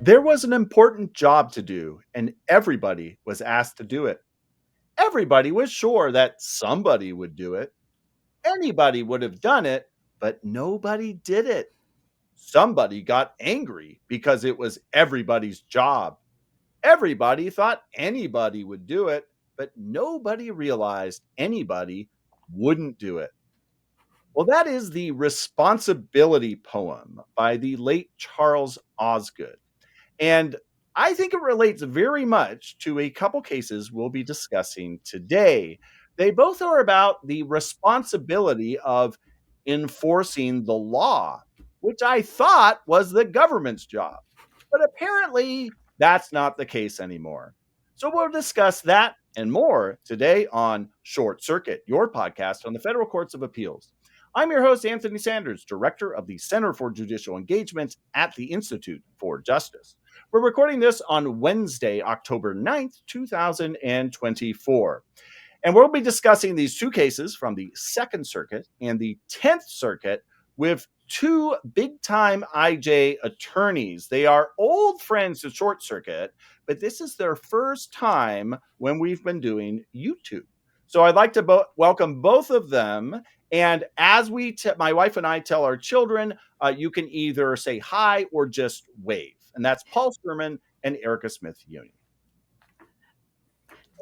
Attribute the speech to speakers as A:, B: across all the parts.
A: There was an important job to do, and everybody was asked to do it. Everybody was sure that somebody would do it. Anybody would have done it, but nobody did it. Somebody got angry because it was everybody's job. Everybody thought anybody would do it, but nobody realized anybody wouldn't do it. Well, that is the responsibility poem by the late Charles Osgood. And I think it relates very much to a couple cases we'll be discussing today. They both are about the responsibility of enforcing the law, which I thought was the government's job. But apparently, that's not the case anymore. So we'll discuss that and more today on Short Circuit, your podcast on the Federal Courts of Appeals. I'm your host, Anthony Sanders, Director of the Center for Judicial Engagement at the Institute for Justice. We're recording this on Wednesday, October 9th, 2024. And we'll be discussing these two cases from the Second Circuit and the 10th Circuit with two big-time IJ attorneys. They are old friends to Short Circuit, but this is their first time when we've been doing YouTube. So I'd like to welcome both of them. And as my wife and I tell our children, you can either say hi or just wave. And that's Paul Sherman and Erica Smith Ewing.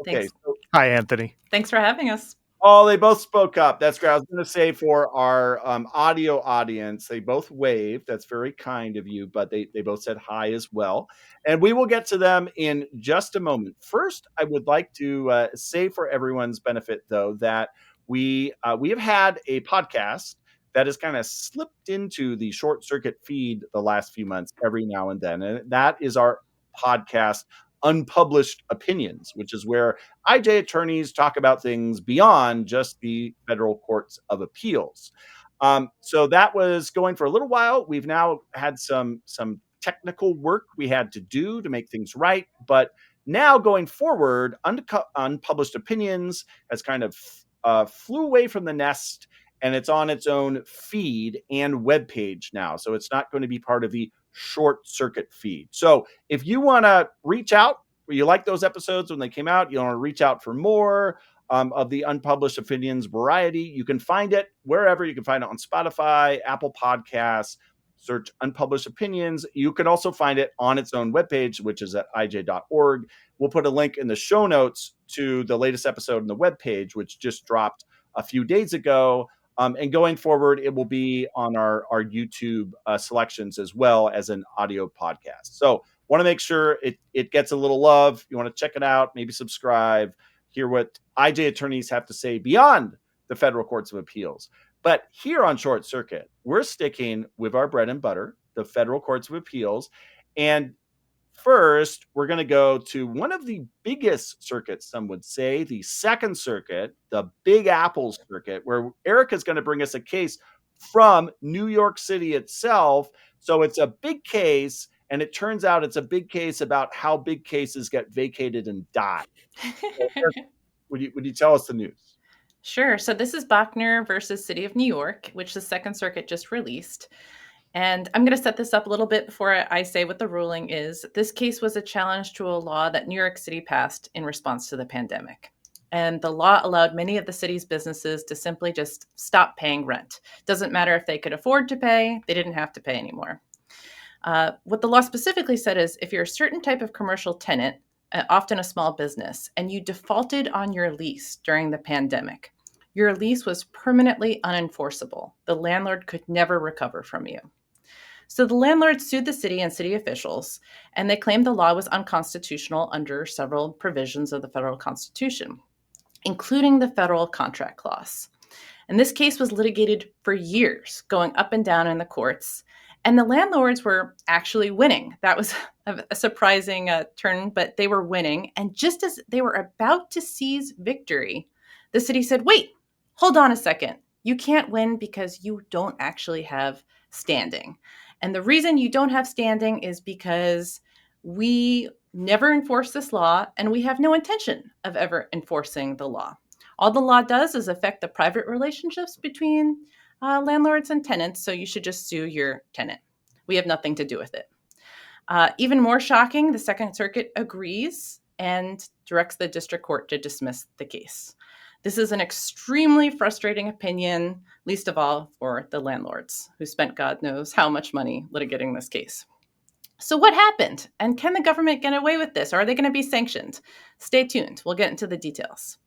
B: Okay. Hi, Anthony.
C: Thanks for having us.
A: Oh, they both spoke up. That's great. I was going to say for our audio audience, they both waved. That's very kind of you, but they both said hi as well. And we will get to them in just a moment. First, I would like to say for everyone's benefit, though, that we have had a podcast that has kind of slipped into the Short Circuit feed the last few months every now and then. And that is our podcast, Unpublished Opinions, which is where IJ attorneys talk about things beyond just the federal courts of appeals. So that was going for a little while. We've now had some technical work we had to do to make things right. But now going forward, Unpublished Opinions has kind of flew away from the nest, and it's on its own feed and webpage now. So it's not going to be part of the Short Circuit feed. So if you want to reach out, or you like those episodes when they came out, you want to reach out for more of the Unpublished Opinions variety, you can find it wherever. You can find it on Spotify, Apple Podcasts, search Unpublished Opinions. You can also find it on its own webpage, which is at ij.org. We'll put a link in the show notes to the latest episode on the webpage, which just dropped a few days ago. And going forward, it will be on our YouTube selections as well as an audio podcast. So want to make sure it gets a little love. You want to check it out, maybe subscribe, hear what IJ attorneys have to say beyond the federal courts of appeals. But here on Short Circuit, we're sticking with our bread and butter, the federal courts of appeals. And first, we're going to go to one of the biggest circuits, some would say, the Second Circuit, the Big Apple Circuit, where Erica's going to bring us a case from New York City itself. So it's a big case, and it turns out it's a big case about how big cases get vacated and die. So, Erica, would you tell us the news?
C: Sure. So this is Bochner versus City of New York, which the Second Circuit just released. And I'm going to set this up a little bit before I say what the ruling is. This case was a challenge to a law that New York City passed in response to the pandemic. And the law allowed many of the city's businesses to simply just stop paying rent. Doesn't matter if they could afford to pay, they didn't have to pay anymore. What the law specifically said is if you're a certain type of commercial tenant, often a small business, and you defaulted on your lease during the pandemic, your lease was permanently unenforceable. The landlord could never recover from you. So the landlord sued the city and city officials, and they claimed the law was unconstitutional under several provisions of the federal constitution, including the federal contract clause. And this case was litigated for years, going up and down in the courts, and the landlords were actually winning. That was a surprising turn, but they were winning. And just as they were about to seize victory, the city said, wait, hold on a second. You can't win because you don't actually have standing. And the reason you don't have standing is because we never enforce this law and we have no intention of ever enforcing the law. All the law does is affect the private relationships between landlords and tenants, so you should just sue your tenant. We have nothing to do with it. Even more shocking, the Second Circuit agrees and directs the district court to dismiss the case. This is an extremely frustrating opinion, least of all for the landlords, who spent God knows how much money litigating this case. So what happened? And can the government get away with this? Or are they going to be sanctioned? Stay tuned. We'll get into the details.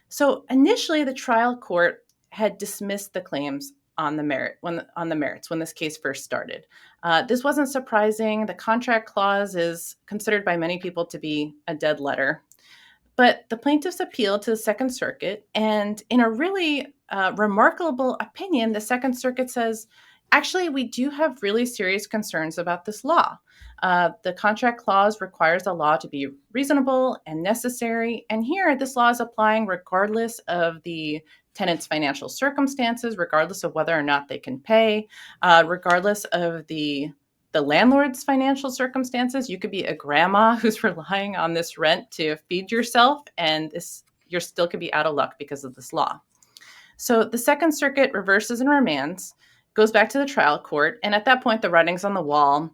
C: So initially, the trial court had dismissed the claims on the merits when this case first started. This wasn't surprising. The contract clause is considered by many people to be a dead letter. But the plaintiffs appealed to the Second Circuit, and in a really remarkable opinion, the Second Circuit says, actually, we do have really serious concerns about this law. The contract clause requires the law to be reasonable and necessary, and here this law is applying regardless of the tenant's financial circumstances, regardless of whether or not they can pay, regardless of the landlord's financial circumstances. You could be a grandma who's relying on this rent to feed yourself, and you're still could be out of luck because of this law. So the Second Circuit reverses and remands, goes back to the trial court, and at that point, the writing's on the wall.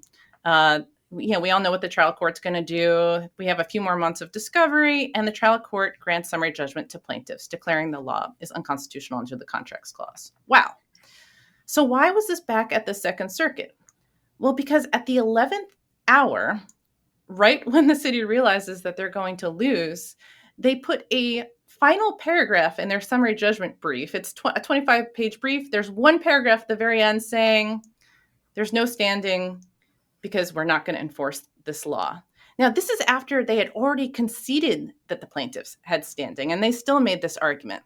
C: We all know what the trial court's going to do. We have a few more months of discovery, and the trial court grants summary judgment to plaintiffs, declaring the law is unconstitutional under the Contracts Clause. Wow. So why was this back at the Second Circuit? Well, because at the 11th hour, right when the city realizes that they're going to lose, they put a final paragraph in their summary judgment brief. It's a 25-page brief. There's one paragraph at the very end saying there's no standing because we're not going to enforce this law. Now, this is after they had already conceded that the plaintiffs had standing, and they still made this argument.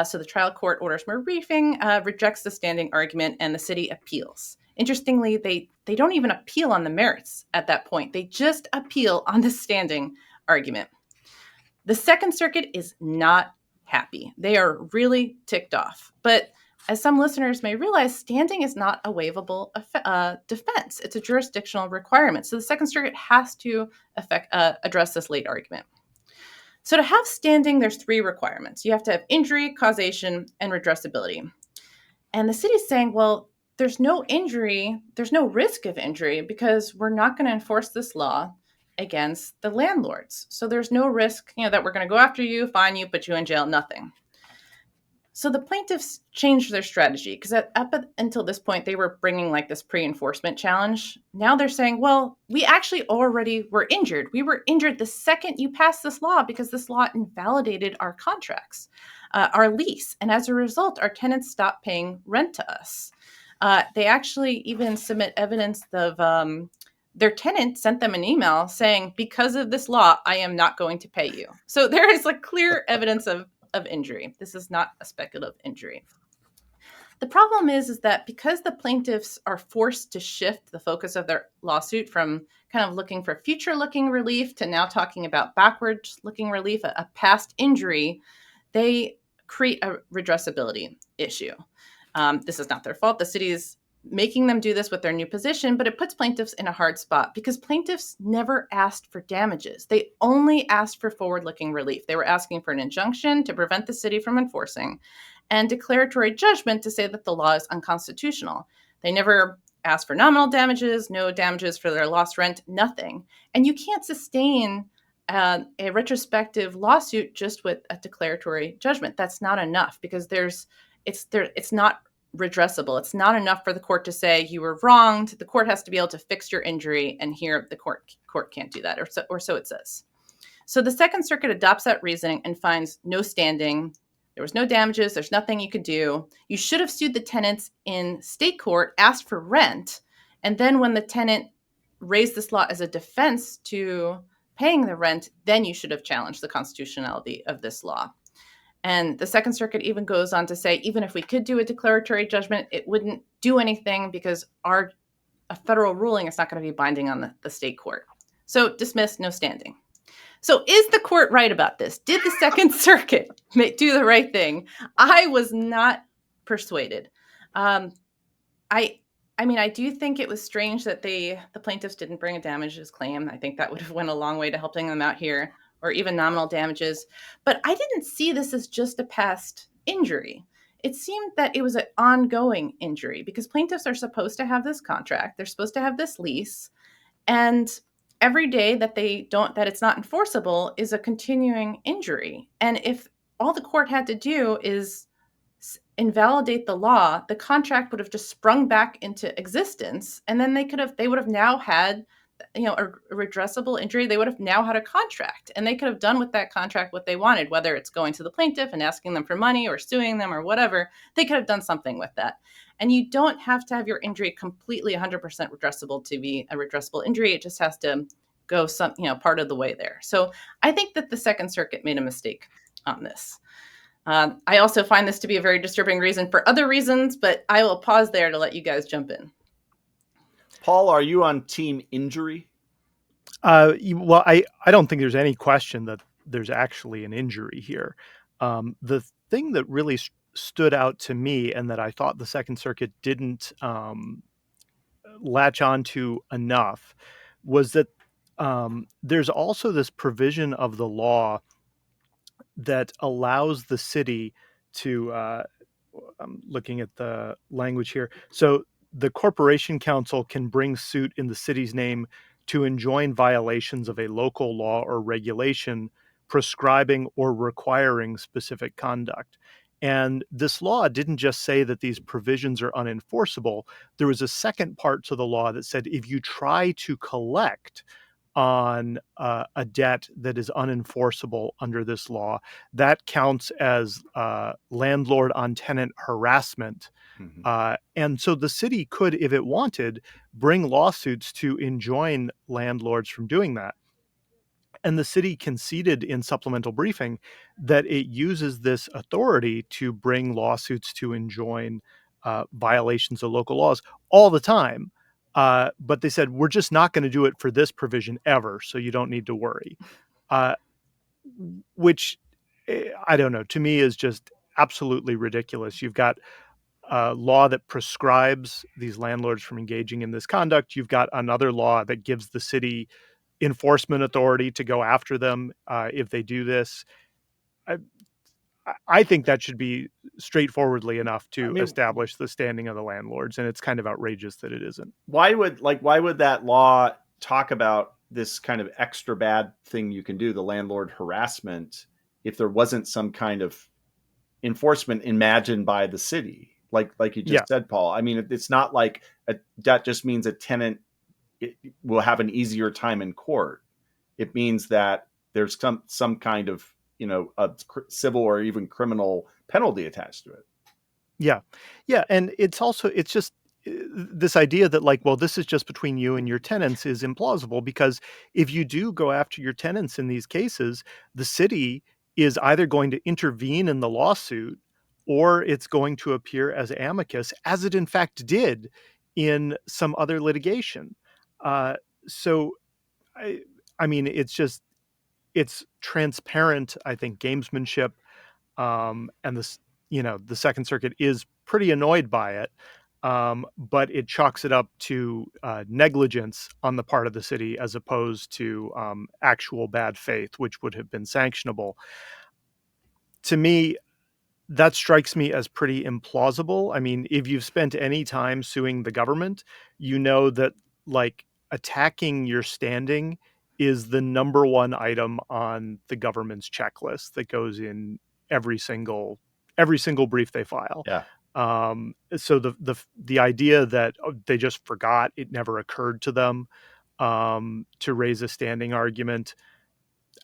C: So the trial court orders more briefing, rejects the standing argument, and the city appeals. Interestingly, they don't even appeal on the merits at that point. They just appeal on the standing argument. The Second Circuit is not happy. They are really ticked off. But as some listeners may realize, standing is not a waivable defense. It's a jurisdictional requirement. So the Second Circuit has to address this late argument. So to have standing, there's three requirements. You have to have injury, causation, and redressability. And the city's saying, well, there's no injury, there's no risk of injury because we're not going to enforce this law against the landlords. So there's no risk, that we're going to go after you, fine you, put you in jail, nothing. So the plaintiffs changed their strategy because up until this point, they were bringing like this pre-enforcement challenge. Now they're saying, well, we actually already were injured. We were injured the second you passed this law because this law invalidated our contracts, our lease. And as a result, our tenants stopped paying rent to us. They actually even submit evidence of their tenant sent them an email saying, because of this law, I am not going to pay you. So there is like clear evidence of injury. This is not a speculative injury. The problem is that because the plaintiffs are forced to shift the focus of their lawsuit from kind of looking for future-looking relief to now talking about backwards-looking relief, a past injury, they create a redressability issue. This is not their fault. The city is making them do this with their new position, but it puts plaintiffs in a hard spot because plaintiffs never asked for damages. They only asked for forward-looking relief. They were asking for an injunction to prevent the city from enforcing and declaratory judgment to say that the law is unconstitutional. They never asked for nominal damages, no damages for their lost rent, nothing. And you can't sustain a retrospective lawsuit just with a declaratory judgment. That's not enough because it's not redressable. It's not enough for the court to say you were wronged. The court has to be able to fix your injury, and here the court can't do that, or so it says. So the Second Circuit adopts that reasoning and finds no standing. There was no damages. There's nothing you could do. You should have sued the tenants in state court, asked for rent, and then when the tenant raised this law as a defense to paying the rent, then you should have challenged the constitutionality of this law. And the Second Circuit even goes on to say, even if we could do a declaratory judgment, it wouldn't do anything because a federal ruling is not going to be binding on the state court. So dismissed, no standing. So is the court right about this? Did the Second Circuit do the right thing? I was not persuaded. I do think it was strange that the plaintiffs didn't bring a damages claim. I think that would have went a long way to helping them out here, or even nominal damages. But I didn't see this as just a past injury. it seemed that it was an ongoing injury because plaintiffs are supposed to have this contract, they're supposed to have this lease, and every day that it's not enforceable is a continuing injury. And if all the court had to do is invalidate the law, the contract would have just sprung back into existence, and then they would have now had, a redressable injury. They would have now had a contract, and they could have done with that contract what they wanted, whether it's going to the plaintiff and asking them for money or suing them or whatever. They could have done something with that. And you don't have to have your injury completely 100% redressable to be a redressable injury. It just has to go part of the way there. So I think that the Second Circuit made a mistake on this. I also find this to be a very disturbing reason for other reasons, but I will pause there to let you guys jump in.
A: Paul, are you on team injury?
B: Well, I don't think there's any question that there's actually an injury here. The thing that really stood out to me and that I thought the Second Circuit didn't latch onto enough was that there's also this provision of the law that allows the city to, I'm looking at the language here. So the Corporation Council can bring suit in the city's name to enjoin violations of a local law or regulation prescribing or requiring specific conduct. And this law didn't just say that these provisions are unenforceable. There was a second part to the law that said if you try to collect on a debt that is unenforceable under this law, that counts as landlord on tenant harassment. Mm-hmm. And so the city could, if it wanted, bring lawsuits to enjoin landlords from doing that. And the city conceded in supplemental briefing that it uses this authority to bring lawsuits to enjoin violations of local laws all the time. But they said, we're just not going to do it for this provision ever, so you don't need to worry. Which, I don't know, to me is just absolutely ridiculous. You've got a law that prescribes these landlords from engaging in this conduct. You've got another law that gives the city enforcement authority to go after them if they do this. I think that should be straightforwardly enough to establish the standing of the landlords, and it's kind of outrageous that it isn't.
A: Why would that law talk about this kind of extra bad thing you can do, the landlord harassment, if there wasn't some kind of enforcement imagined by the city? Like you just said, Paul. I mean, it's not like that just means a tenant will have an easier time in court. It means that there's some kind of, a civil or even criminal penalty attached to it.
B: Yeah. And it's just this idea that like, well, this is just between you and your tenants is implausible, because if you do go after your tenants in these cases, the city is either going to intervene in the lawsuit or it's going to appear as amicus, as it in fact did in some other litigation. So I mean, it's transparent, I think, gamesmanship. And this, the Second Circuit is pretty annoyed by it. But it chalks it up to negligence on the part of the city as opposed to actual bad faith, which would have been sanctionable. To me, that strikes me as pretty implausible. I mean, if you've spent any time suing the government, you know that like attacking your standing is the number one item on the government's checklist that goes in every single brief they file.
A: Yeah.
B: So the idea that they just forgot, it never occurred to them to raise a standing argument.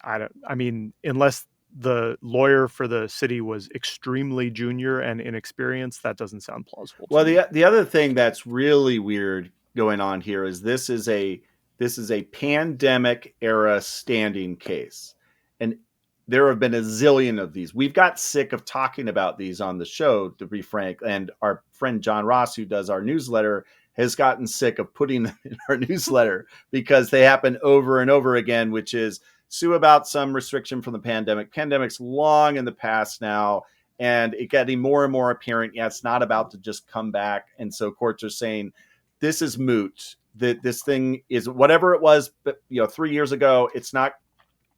B: I mean, unless the lawyer for the city was extremely junior and inexperienced, that doesn't sound plausible.
A: Well, the other thing that's really weird going on here is this is a pandemic era standing case. And there have been a zillion of these. We've got sick of talking about these on the show, to be frank. And our friend John Ross, who does our newsletter, has gotten sick of putting them in our newsletter because they happen over and over again, which is sue about some restriction from the pandemic. Pandemic's long in the past now, and it getting more and more apparent. Yeah, it's not about to just come back. And so courts are saying this is moot, that this thing is whatever it was, but 3 years ago, it's not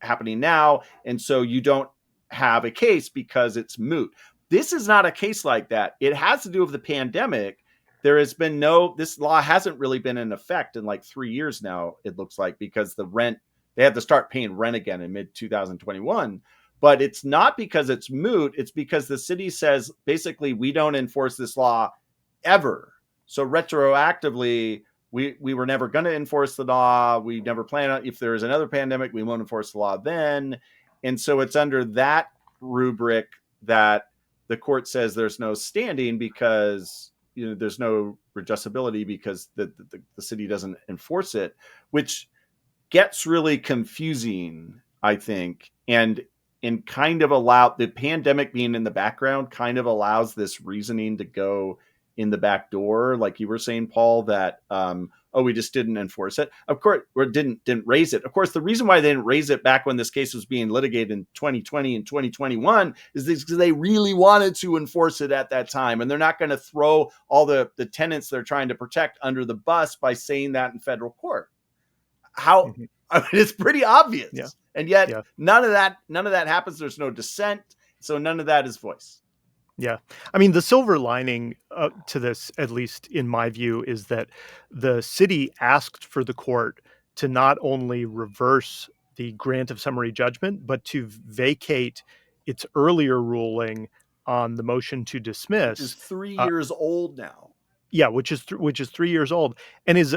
A: happening now. And so you don't have a case because it's moot. This is not a case like that. It has to do with the pandemic. This law hasn't really been in effect in like 3 years now, it looks like, because they had to start paying rent again in mid 2021. But it's not because it's moot. It's because the city says, basically, we don't enforce this law ever. So retroactively, we were never going to enforce the law. We never plan on, if there is another pandemic, we won't enforce the law then. And so it's under that rubric that the court says there's no standing, because there's no redressability because the city doesn't enforce it, which gets really confusing, I think, and kind of the pandemic being in the background kind of allows this reasoning to go in the back door, like you were saying, Paul, that we just didn't enforce it. Of course, or didn't raise it. Of course, the reason why they didn't raise it back when this case was being litigated in 2020 and 2021 is because they really wanted to enforce it at that time, and they're not going to throw all the tenants they're trying to protect under the bus by saying that in federal court. I mean, it's pretty obvious.
B: Yeah.
A: And yet none of that happens. There's no dissent. So none of that is voice.
B: Yeah. I mean, the silver lining to this, at least in my view, is that the city asked for the court to not only reverse the grant of summary judgment, but to vacate its earlier ruling on the motion to dismiss.
A: Which is 3 years old now.
B: Yeah, which is 3 years old, and is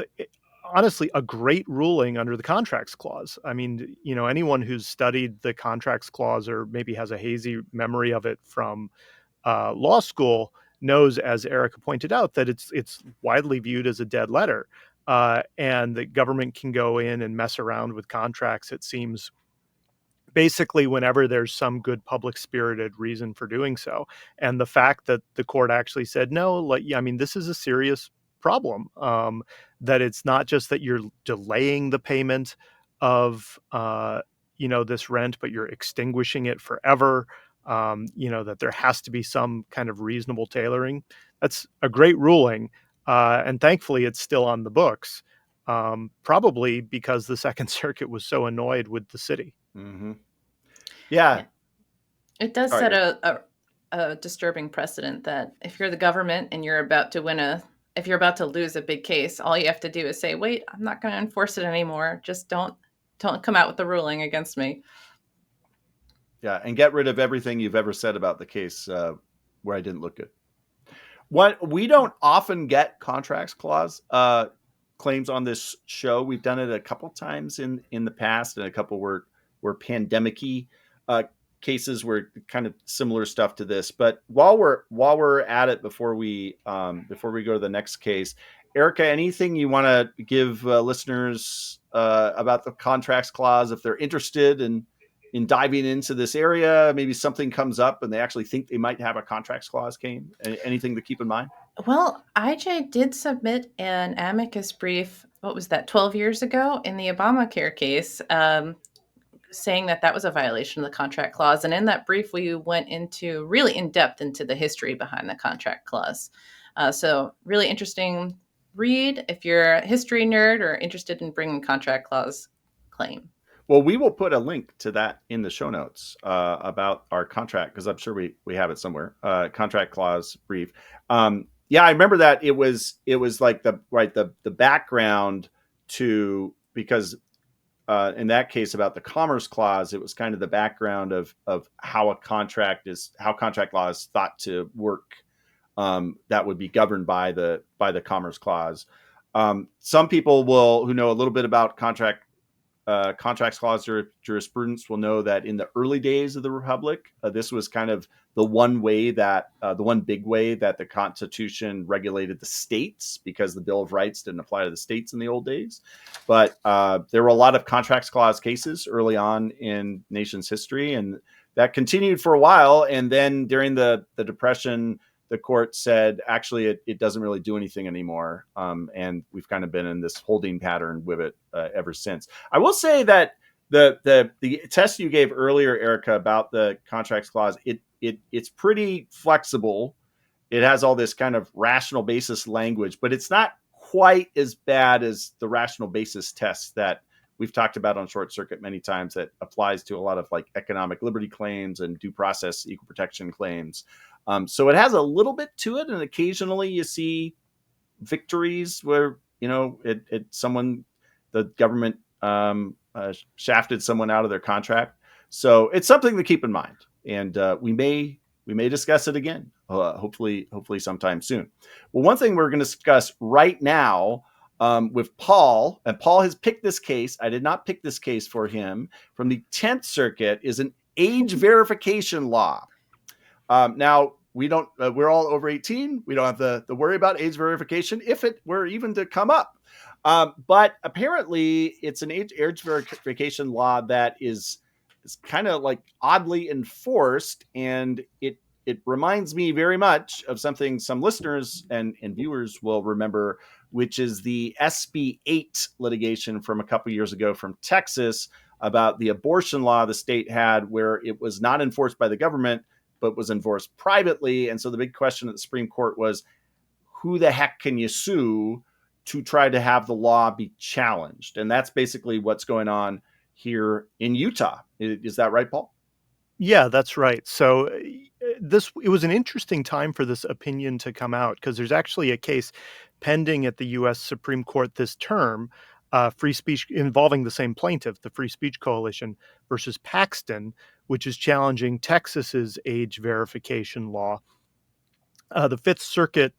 B: honestly a great ruling under the contracts clause. I mean, anyone who's studied the contracts clause or maybe has a hazy memory of it from law school knows, as Erica pointed out, that it's widely viewed as a dead letter, and the government can go in and mess around with contracts, it seems, basically whenever there's some good public spirited reason for doing so. And the fact that the court actually said, no, this is a serious problem, that it's not just that you're delaying the payment of this rent, but you're extinguishing it forever. That there has to be some kind of reasonable tailoring. That's a great ruling, and thankfully it's still on the books, probably because the Second Circuit was so annoyed with the city.
A: Mm-hmm. Yeah.
C: It does set a disturbing precedent that if you're the government and you're about to lose a big case, all you have to do is say, wait, I'm not going to enforce it anymore. Just don't come out with the ruling against me.
A: Yeah, and get rid of everything you've ever said about the case where I didn't look good. We don't often get contracts clause claims on this show. We've done it a couple times in the past, and a couple were pandemic-y cases were kind of similar stuff to this. But while we're at it, before we go to the next case, Erica, anything you want to give listeners about the contracts clause if they're interested in diving into this area? Maybe something comes up and they actually think they might have a contracts clause claim. Anything to keep in mind?
C: Well, IJ did submit an amicus brief, what was that, 12 years ago in the Obamacare case, saying that was a violation of the contract clause. And in that brief, we went into really in depth into the history behind the contract clause. So really interesting read if you're a history nerd or interested in bringing contract clause claim.
A: Well, we will put a link to that in the show notes about our contract, because I'm sure we have it somewhere. Contract clause brief. Yeah, I remember that it was like the background to, because in that case about the Commerce Clause, it was kind of the background of how contract law is thought to work. That would be governed by the Commerce Clause. Some people who know a little bit about contracts clause jurisprudence will know that in the early days of the Republic, this was kind of the one big way that the Constitution regulated the states, because the Bill of Rights didn't apply to the states in the old days. But there were a lot of contracts clause cases early on in nation's history, and that continued for a while. And then during the Depression, the court said, actually, it doesn't really do anything anymore. And we've kind of been in this holding pattern with it ever since. I will say that the test you gave earlier, Erica, about the contracts clause, it's pretty flexible. It has all this kind of rational basis language, but it's not quite as bad as the rational basis test that we've talked about on Short Circuit many times, that applies to a lot of like economic liberty claims and due process equal protection claims. So it has a little bit to it, and occasionally you see victories where someone, the government shafted someone out of their contract. So it's something to keep in mind, and we may discuss it again, hopefully sometime soon. Well, one thing we're going to discuss right now with Paul, and Paul has picked this case. I did not pick this case for him. From the 10th Circuit is an age verification law. Now, we're all over 18. We don't have to worry about age verification if it were even to come up. But apparently, it's an age verification law that is kind of like oddly enforced, and it reminds me very much of something some listeners and viewers will remember, which is the SB 8 litigation from a couple years ago from Texas about the abortion law the state had, where it was not enforced by the government but was enforced privately. And so the big question at the Supreme Court was, who the heck can you sue to try to have the law be challenged? And that's basically what's going on here in Utah. Is that right, Paul?
B: Yeah, that's right. So it was an interesting time for this opinion to come out, because there's actually a case pending at the U.S. Supreme Court this term, free speech involving the same plaintiff, the Free Speech Coalition versus Paxton, which is challenging Texas's age verification law. The Fifth Circuit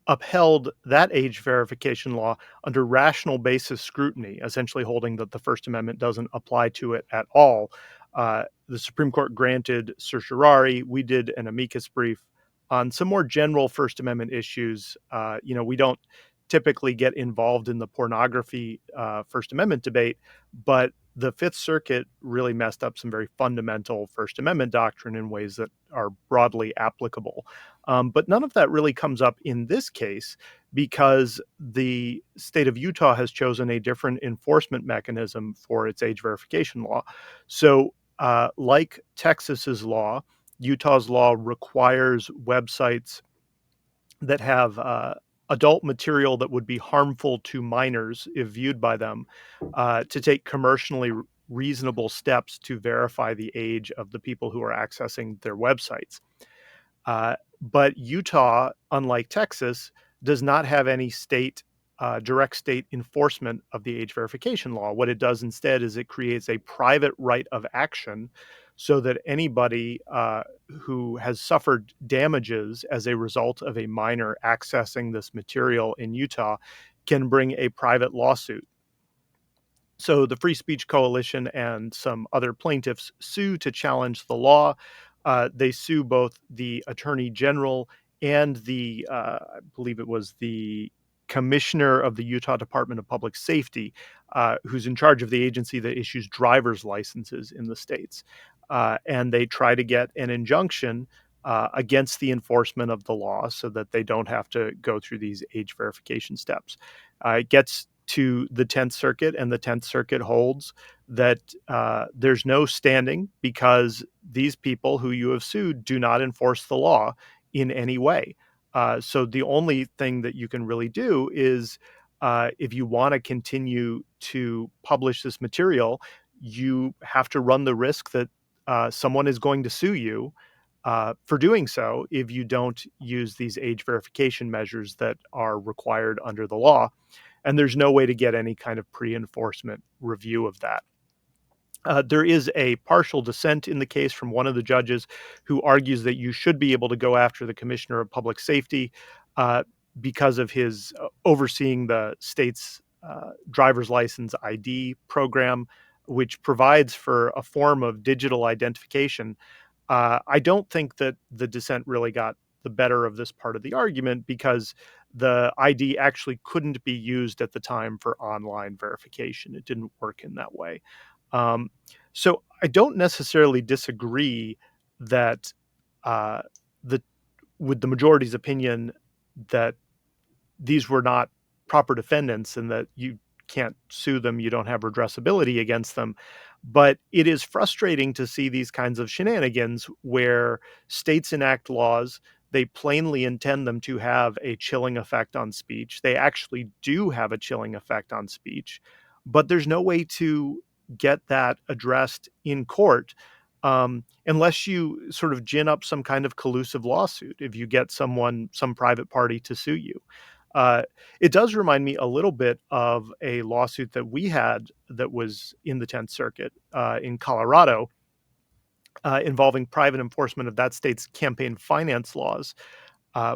B: upheld that age verification law under rational basis scrutiny, essentially holding that the First Amendment doesn't apply to it at all. The Supreme Court granted certiorari. We did an amicus brief on some more general First Amendment issues. We don't typically get involved in the pornography First Amendment debate, but the Fifth Circuit really messed up some very fundamental First Amendment doctrine in ways that are broadly applicable. But none of that really comes up in this case, because the state of Utah has chosen a different enforcement mechanism for its age verification law. So, like Texas's law, Utah's law requires websites that have adult material that would be harmful to minors if viewed by them to take commercially reasonable steps to verify the age of the people who are accessing their websites. But Utah, unlike Texas, does not have any direct state enforcement of the age verification law. What it does instead is it creates a private right of action so that anybody who has suffered damages as a result of a minor accessing this material in Utah can bring a private lawsuit. So the Free Speech Coalition and some other plaintiffs sue to challenge the law. They sue both the Attorney General and I believe it was the Commissioner of the Utah Department of Public Safety, who's in charge of the agency that issues driver's licenses in the states. And they try to get an injunction against the enforcement of the law so that they don't have to go through these age verification steps. It gets to the 10th Circuit, and the 10th Circuit holds that there's no standing because these people who you have sued do not enforce the law in any way. So the only thing that you can really do is if you want to continue to publish this material, you have to run the risk that someone is going to sue you for doing so if you don't use these age verification measures that are required under the law. And there's no way to get any kind of pre-enforcement review of that. There is a partial dissent in the case from one of the judges who argues that you should be able to go after the Commissioner of Public Safety because of his overseeing the state's driver's license ID program, which provides for a form of digital identification. I don't think that the dissent really got the better of this part of the argument, because the ID actually couldn't be used at the time for online verification. It didn't work in that way. So I don't necessarily disagree that with the majority's opinion that these were not proper defendants and that you can't sue them, you don't have redressability against them. But it is frustrating to see these kinds of shenanigans where states enact laws. They plainly intend them to have a chilling effect on speech. They actually do have a chilling effect on speech, but there's no way to get that addressed in court unless you sort of gin up some kind of collusive lawsuit, if you get some private party to sue you. Uh, it does remind me a little bit of a lawsuit that we had that was in the 10th Circuit in Colorado, involving private enforcement of that state's campaign finance laws,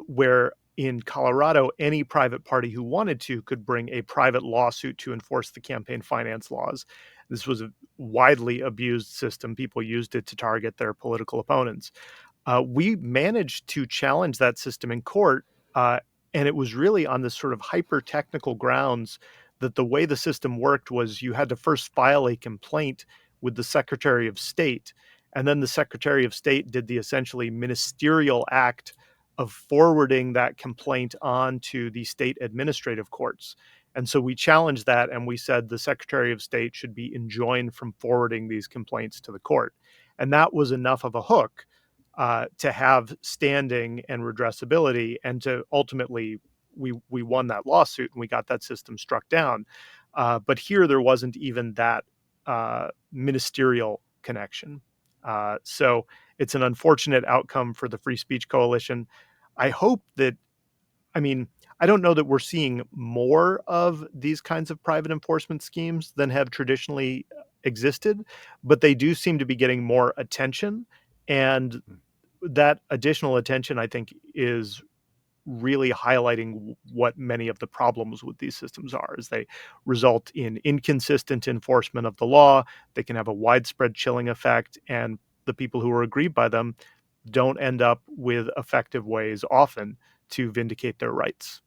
B: where in Colorado, any private party who wanted to could bring a private lawsuit to enforce the campaign finance laws. This was a widely abused system. People used it to target their political opponents. We managed to challenge that system in court, and it was really on this sort of hyper technical grounds that the way the system worked was you had to first file a complaint with the Secretary of State, and then the Secretary of State did the essentially ministerial act of forwarding that complaint on to the state administrative courts. And so we challenged that, and we said the Secretary of State should be enjoined from forwarding these complaints to the court. And that was enough of a hook to have standing and redressability, and to ultimately we won that lawsuit and we got that system struck down. But here there wasn't even that ministerial connection. So it's an unfortunate outcome for the Free Speech Coalition. I hope that, I mean, I don't know that we're seeing more of these kinds of private enforcement schemes than have traditionally existed, but they do seem to be getting more attention. And that additional attention, I think, is really highlighting what many of the problems with these systems are, is they result in inconsistent enforcement of the law. They can have a widespread chilling effect, and the people who are aggrieved by them don't end up with effective ways often to vindicate their rights.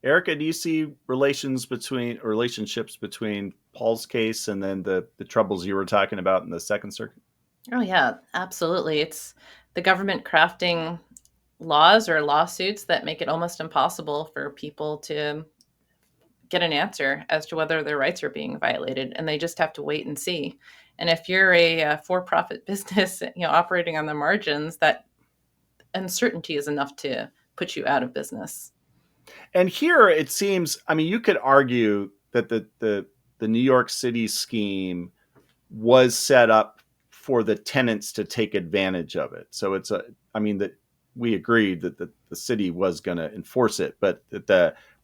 A: Erica, do you see relationships between Paul's case and then the troubles you were talking about in the Second Circuit?
C: Oh, yeah, absolutely. It's the government crafting laws or lawsuits that make it almost impossible for people to get an answer as to whether their rights are being violated, and they just have to wait and see. And if you're a for-profit business, operating on the margins, that uncertainty is enough to put you out of business.
A: And here it seems, I mean, you could argue that the New York City scheme was set up for the tenants to take advantage of it. So I mean, that we agreed that the city was going to enforce it, but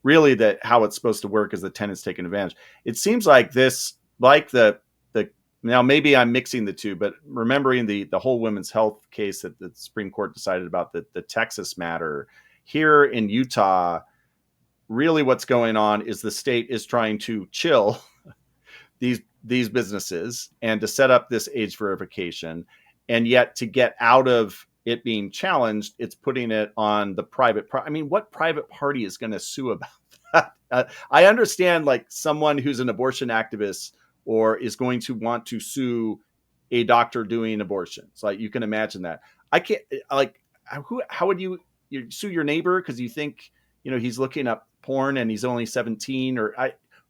A: really how it's supposed to work is the tenants taking advantage. It seems like this, like now maybe I'm mixing the two, but remembering the whole women's health case that the Supreme Court decided about the Texas matter, here in Utah, really what's going on is the state is trying to chill these businesses and to set up this age verification, and yet to get out of it being challenged, it's putting it on the private. I mean, what private party is going to sue about that? I understand, like, someone who's an abortion activist or is going to want to sue a doctor doing abortions. Like, you can imagine that. I can't, like, how would you sue your neighbor because you think he's looking up porn and he's only 17, or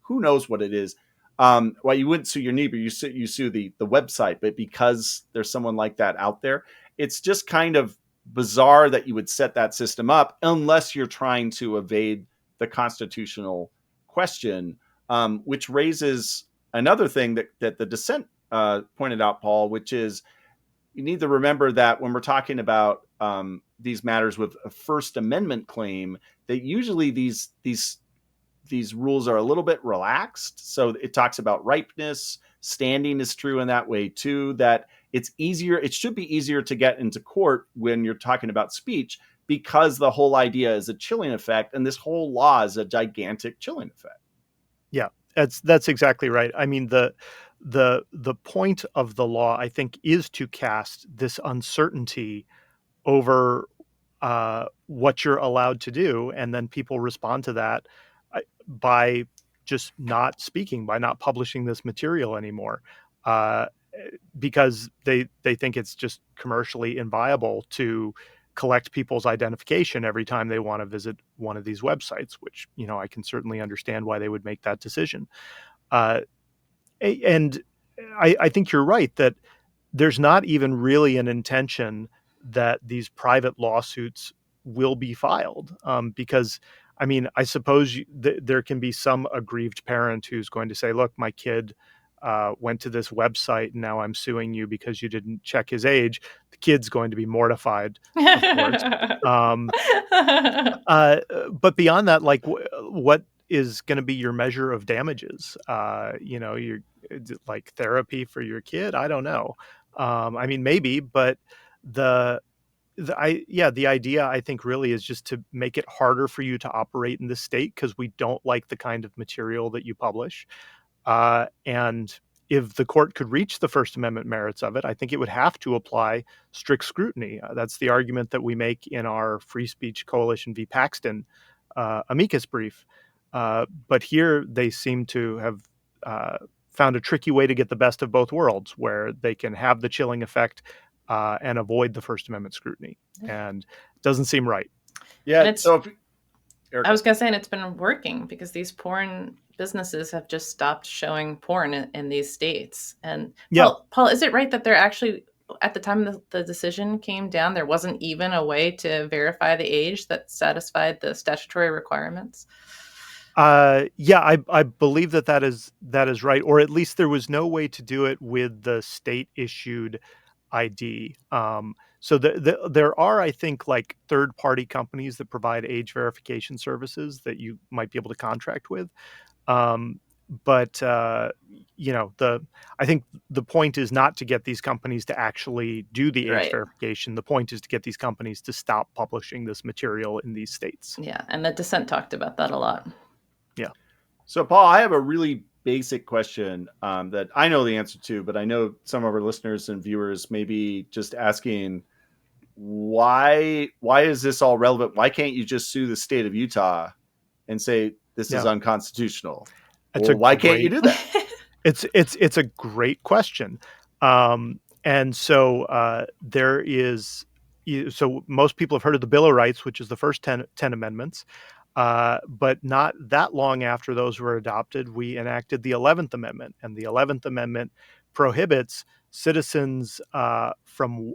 A: who knows what it is. Well, you wouldn't sue your neighbor, you sue the website, but because there's someone like that out there, it's just kind of bizarre that you would set that system up unless you're trying to evade the constitutional question, which raises another thing that the dissent pointed out, Paul, which is you need to remember that when we're talking about these matters with a First Amendment claim, that usually these rules are a little bit relaxed. So it talks about ripeness. Standing is true in that way too, that it's easier. It should be easier to get into court when you're talking about speech, because the whole idea is a chilling effect. And this whole law is a gigantic chilling effect.
B: Yeah, that's exactly right. I mean, the point of the law, I think, is to cast this uncertainty over what you're allowed to do, and then people respond to that by just not speaking, by not publishing this material anymore, because they think it's just commercially inviable to collect people's identification every time they want to visit one of these websites, which I can certainly understand why they would make that decision. And I think you're right that there's not even really an intention that these private lawsuits will be filed, because, I mean, I suppose there can be some aggrieved parent who's going to say, look, my kid went to this website and now I'm suing you because you didn't check his age, the kid's going to be mortified, of course. Um, but beyond that, like, what is going to be your measure of damages? You're like therapy for your kid. I don't know. I mean, maybe, but the the idea, I think, really is just to make it harder for you to operate in the state because we don't like the kind of material that you publish. And if the court could reach the First Amendment merits of it, I think it would have to apply strict scrutiny. That's the argument that we make in our Free Speech Coalition v. Paxton amicus brief. But here they seem to have found a tricky way to get the best of both worlds, where they can have the chilling effect and avoid the First Amendment scrutiny. And it doesn't seem right.
A: Yeah. So
C: I was going to say, and it's been working because these porn businesses have just stopped showing porn in these states. And Paul, is it right that they're actually, at the time the decision came down, there wasn't even a way to verify the age that satisfied the statutory requirements?
B: I believe that is right, or at least there was no way to do it with the state issued ID. So there are, I think, like third-party companies that provide age verification services that you might be able to contract with. But I think the point is not to get these companies to actually do the age verification. The point is to get these companies to stop publishing this material in these states.
C: Yeah, and the dissent talked about that a lot.
B: Yeah.
A: So, Paul, I have a really basic question that I know the answer to, but I know some of our listeners and viewers may be just asking, why is this all relevant? Why can't you just sue the state of Utah and say this is unconstitutional? Why can't you do that?
B: It's a great question. And so there is, so most people have heard of the Bill of Rights, which is the first 10 amendments. But not that long after those were adopted, we enacted the 11th Amendment. And the 11th Amendment prohibits citizens from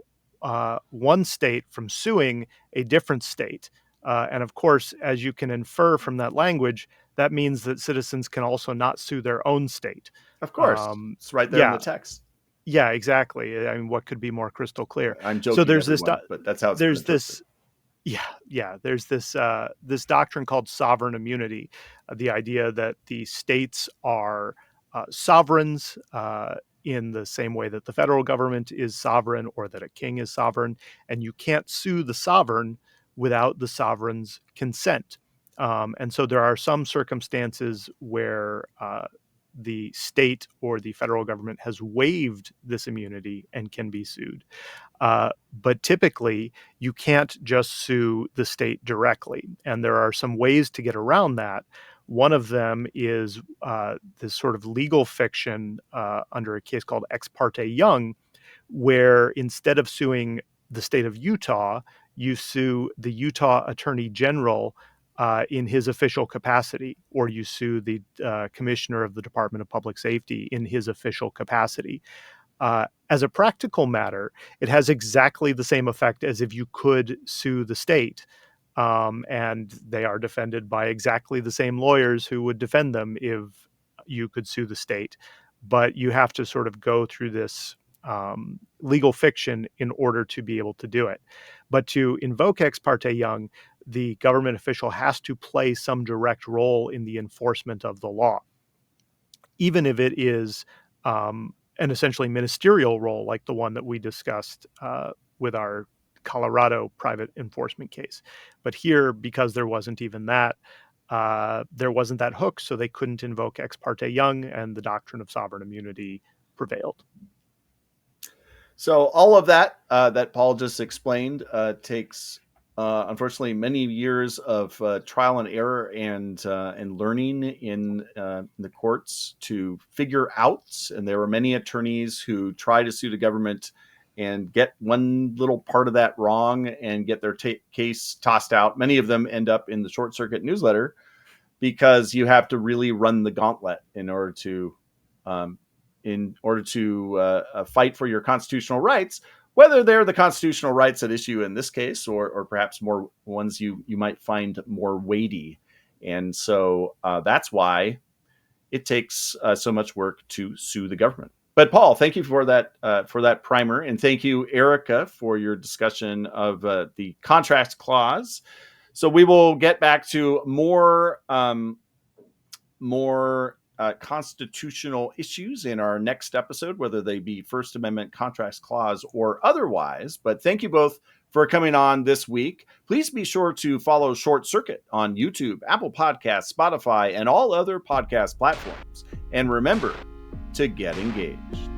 B: one state from suing a different state. And of course, as you can infer from that language, that means that citizens can also not sue their own state.
A: Of course. It's right there in the text.
B: Yeah, exactly. I mean, what could be more crystal clear?
A: I'm joking,
B: so there's
A: everyone, but that's how it's
B: there's this. Yeah. There's this doctrine called sovereign immunity, the idea that the states are sovereigns in the same way that the federal government is sovereign, or that a king is sovereign, and you can't sue the sovereign without the sovereign's consent. And so there are some circumstances where the state or the federal government has waived this immunity and can be sued. But typically, you can't just sue the state directly. And there are some ways to get around that. One of them is this sort of legal fiction under a case called Ex parte Young, where instead of suing the state of Utah, you sue the Utah Attorney General in his official capacity, or you sue the commissioner of the Department of Public Safety in his official capacity. As a practical matter, it has exactly the same effect as if you could sue the state. And they are defended by exactly the same lawyers who would defend them if you could sue the state. But you have to sort of go through this legal fiction in order to be able to do it. But to invoke Ex parte Young, the government official has to play some direct role in the enforcement of the law, even if it is an essentially ministerial role, like the one that we discussed with our Colorado private enforcement case. But here, because there wasn't even that, there wasn't that hook, so they couldn't invoke Ex parte Young, and the doctrine of sovereign immunity prevailed.
A: So all of that that Paul just explained takes, unfortunately, many years of trial and error and learning in the courts to figure out. And there were many attorneys who try to sue the government and get one little part of that wrong and get their case tossed out. Many of them end up in the Short Circuit newsletter because you have to really run the gauntlet in order to fight for your constitutional rights, whether they're the constitutional rights at issue in this case, or perhaps more ones you might find more weighty. And so that's why it takes so much work to sue the government. But Paul, thank you for that primer, and thank you, Erica, for your discussion of the contract clause. So we will get back to more constitutional issues in our next episode, whether they be First Amendment, Contracts Clause, or otherwise. But thank you both for coming on this week. Please be sure to follow Short Circuit on YouTube, Apple Podcasts, Spotify, and all other podcast platforms. And remember to get engaged.